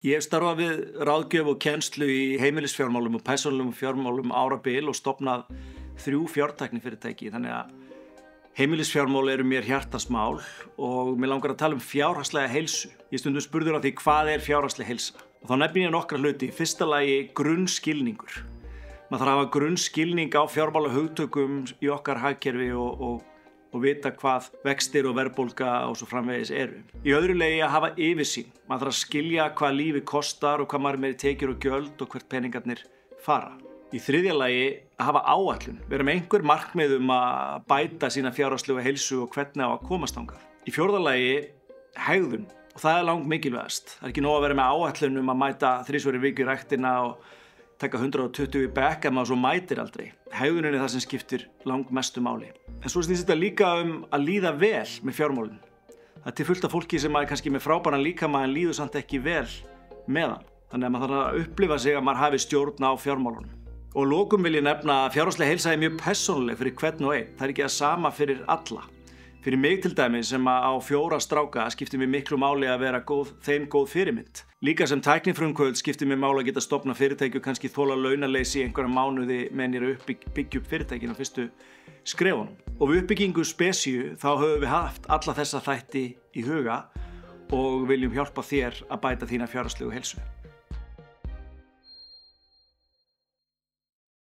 Ég hef starfað við ráðgjöf og kennslu í heimilisfjármálum og persónulegum fjármálum árabil og stofnað 3 fjártæknifyrirtæki. Þannig að heimilisfjármál eru mér hjartasmál og mér langar að tala um fjárhagslega heilsu. Ég stundum spurður á því hvað er fjárhagsleg heilsa. Og þá nefni ég nokkra hluti. Í fyrsta lagi grunnskilningur. Maður þarf að hafa grunnskilning á fjármálahugtökum í okkar hagkerfi og vita hvað vextir og verðbólga og svo framvegis eru. Í öðru lagi að hafa yfirsýn. Maður þarf að skilja hvað lífi kostar og hvað maður meiri tekjur og gjöld og hvert peningarnir fara. Í þriðja lagi að hafa áætlun. Vera með einhver markmið að bæta sína fjárhagslegu heilsu og hvernig á að komast þangað. Í fjórða lagi hegðun og það er langt mikilvægast. Það er ekki nóg að vera með áætlun að mæta 3 sinnum í viku í ræktina og taka 120 í bekk ef maður svo mætir aldrei. Hegðunin er það sem skiptir langmestu máli. En svo snýst þetta líka að líða vel með fjármálin. Það er til fullt af fólki sem er kannski með frábæran líkama en líður samt ekki vel með hann. Þannig að maður þarf að upplifa sig að maður hafi stjórn á fjármálunum. Og að lokum vil ég nefna að fjárhagsleg heilsa er mjög persónuleg fyrir hvern og einn. Það er ekki það sama fyrir alla. Fyrir mig til dæmis sem á 4 stráka skiptir mér miklu máli að vera þeim góð fyrirmynd. Líka sem tæknifrumkvöld skiptir mér máli að geta stofna fyrirtæki og kannski þola launaleysi í einhverja mánuði meðan ég er að byggja upp fyrirtækin á fyrstu skrefunum. Og við uppbyggingu Spesiu þá höfum við haft alla þessa þætti í huga og viljum hjálpa þér að bæta þína fjárhagslegu heilsu.